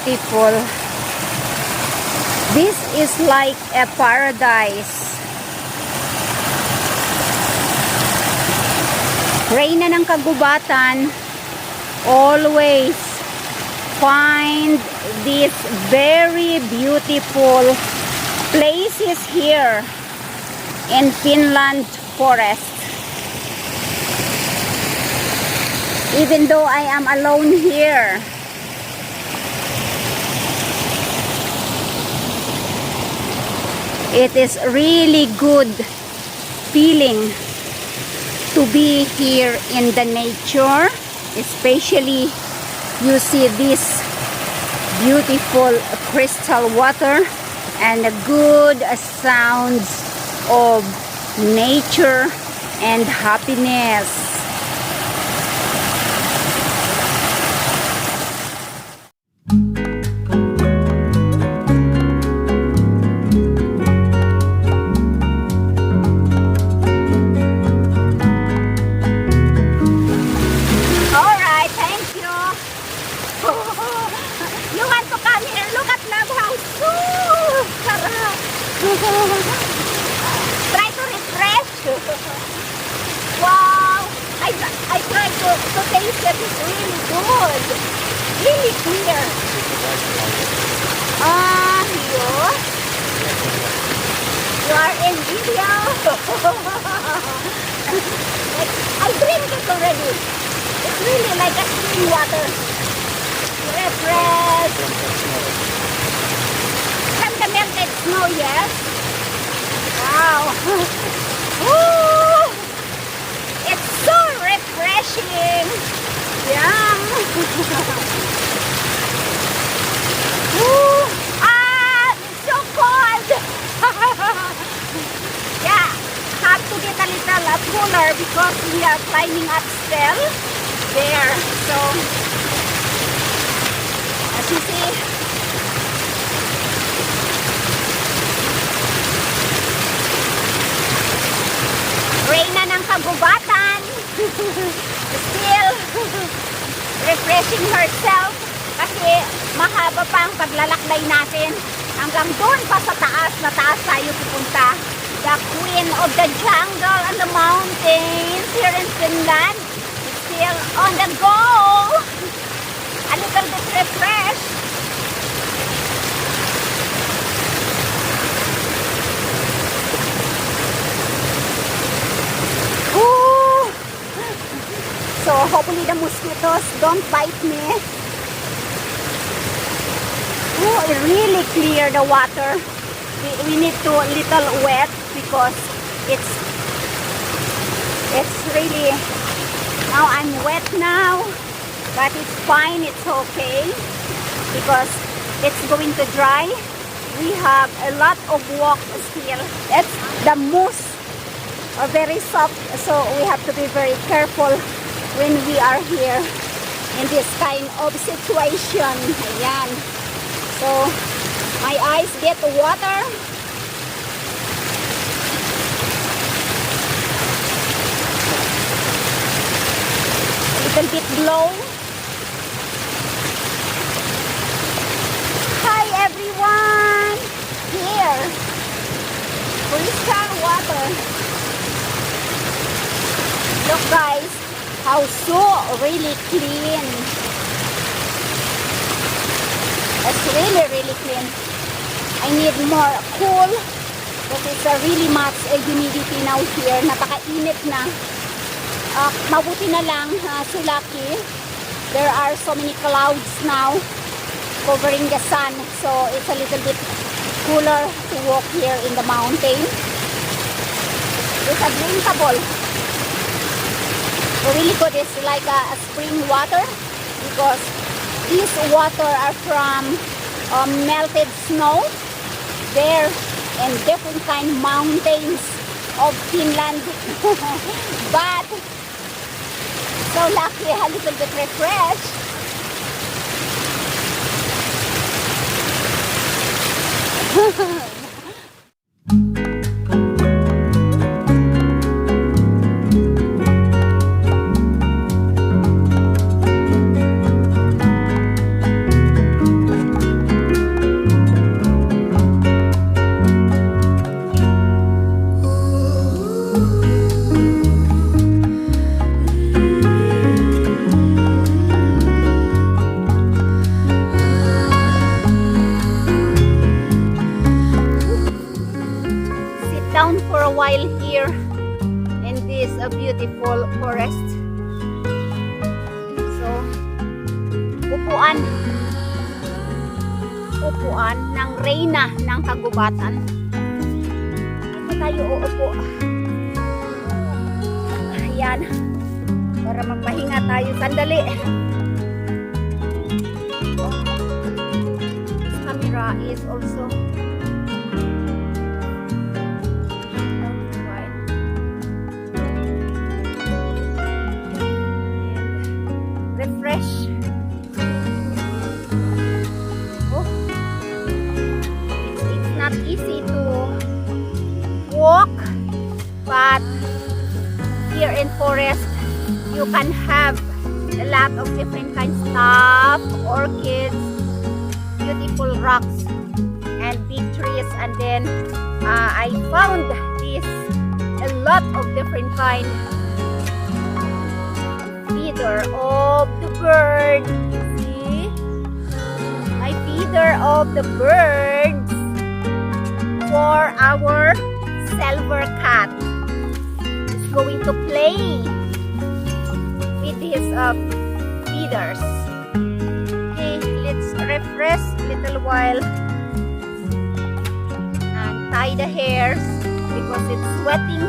beautiful. This is like a paradise. Reyna ng kagubatan, always find these very beautiful places here in Finland forest. Even though I am alone here, it is really good feeling to be here in the nature, especially you see this beautiful crystal water and the good sounds of nature and happiness. Try to refresh. Wow! I tried to taste it. It's really good. Really clear. You are in video. I drink it already. It's really like a spring water. Refresh. From the melted snow, yes. Wow. Ooh, it's so refreshing. Yum. Ooh, it's so cold. Yeah, have to get a little cooler because we are climbing up still there. So, as you see, Reyna ng kagubatan. Still refreshing herself kasi mahaba pa ang paglalakbay natin hanggang doon pa sa taas. Na taas tayo pupunta. The queen of the jungle and the mountains here in Finland is still on the go. A little bit refreshed. So hopefully the mosquitoes don't bite me. Oh, it really clear the water. We need to little wet because it's really, now I'm wet now, but it's fine, it's okay because it's going to dry. We have a lot of walk still. It's the moss are very soft, so we have to be very careful when we are here in this kind of situation. Ayan. So, my eyes get water. A little bit blow. Hi everyone! Here. Crystal water. Look guys. How so really clean. It's really clean. I need more cool because it's really much humidity now here. Napakainit na. Mabuti na lang, so lucky. There are so many clouds now covering the sun. So it's a little bit cooler to walk here in the mountain. It's a drinkable. Really good. It's like a spring water because these water are from melted snow there in different kind mountains of Finland. But so lucky, a little bit refreshed. down for a while here in this beautiful forest. So, upuan ng reyna ng kagubatan. Dito tayo uupo. Ayan. Para magpahinga tayo sandali. This camera is also refresh. It's not easy to walk, but here in forest you can have a lot of different kinds of stuff, orchids, beautiful rocks and big trees. And then I found this a lot of different kind feeder of the bird. You see my feeder of the birds for our silver cat. It's going to play with his feeders. Okay, let's refresh a little while and tie the hairs because it's sweating.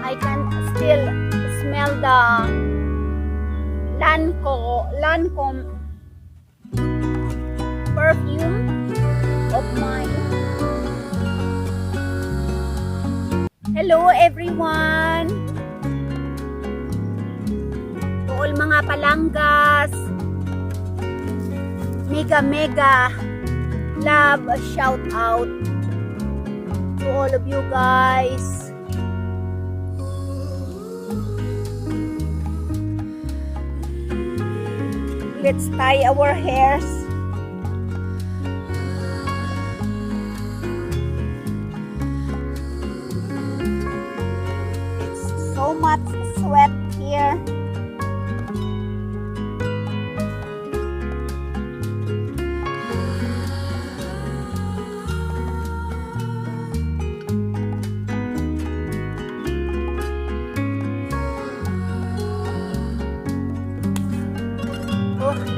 I can still smell the Lancome perfume of mine. Hello everyone! To all mga palanggas, mega love shout out to all of you guys. Let's tie our hairs. It's so much sweat here.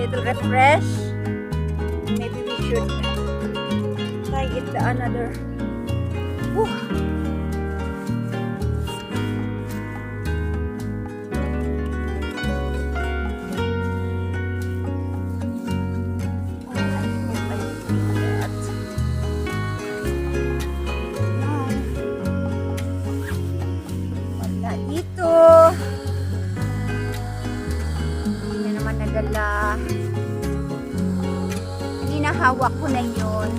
Little refresh. Maybe we should tie it to another. Whew. Wala dito. Hindi na naman nadala. Hawak ko na yun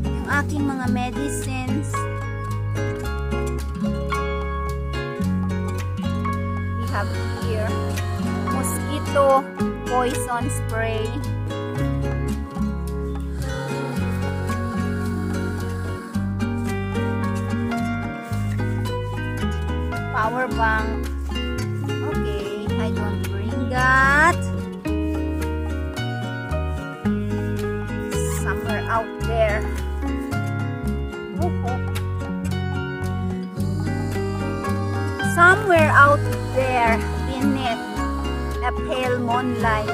yung aking mga medicines. We have here mosquito poison spray, power bank. Okay, I don't bring that. Somewhere out there. Somewhere out there beneath a pale moonlight.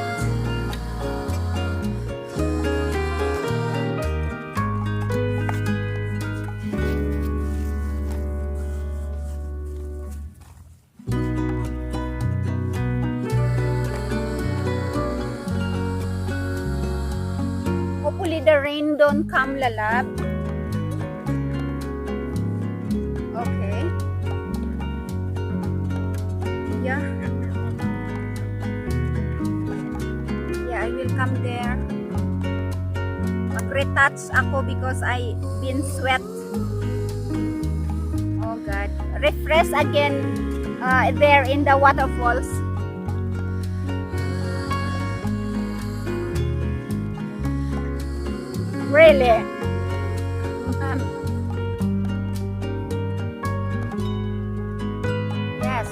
Hopefully the rain don't come, lalab. Okay. Yeah. Yeah, I will come there. Mag-retouch ako because I been sweat. Oh God. Refresh again there in the waterfalls. Really? Yes.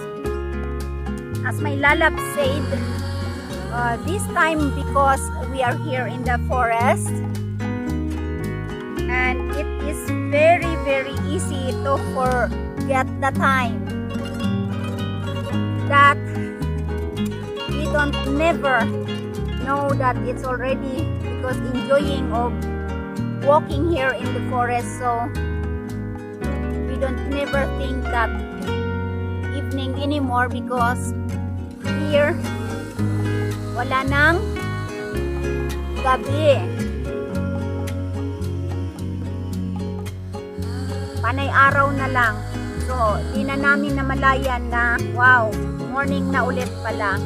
As my lalab said, This time because we are here in the forest, and it is very easy to forget the time that we don't never know that it's already, because enjoying of walking here in the forest, so we don't never think that evening anymore, because here wala nang gabi, panay araw na lang. So di na namin namalayan na wow, morning na ulit pala.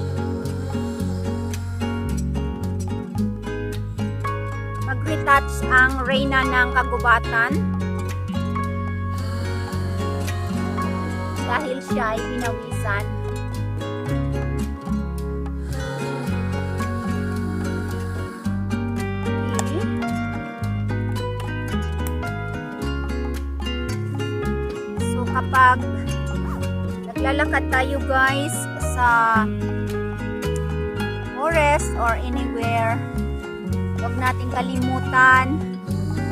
Mag-retouch ang reyna ng kagubatan dahil siya ay binawisan. Okay. So kapag naglalakad tayo guys sa forest or anywhere, huwag natin kalimutan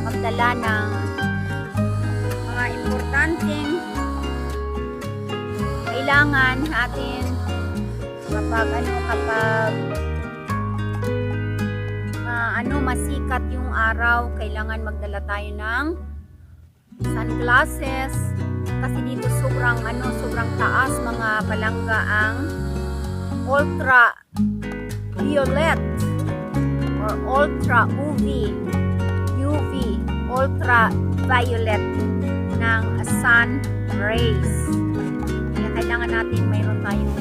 magdala ng mga importanteng kailangan natin kapag masikat yung araw. Kailangan magdala tayo ng sunglasses kasi dito sobrang taas mga palangga ang ultraviolet or ultra UV, ultraviolet ng sun rays. Kaya kailangan natin mayroon tayong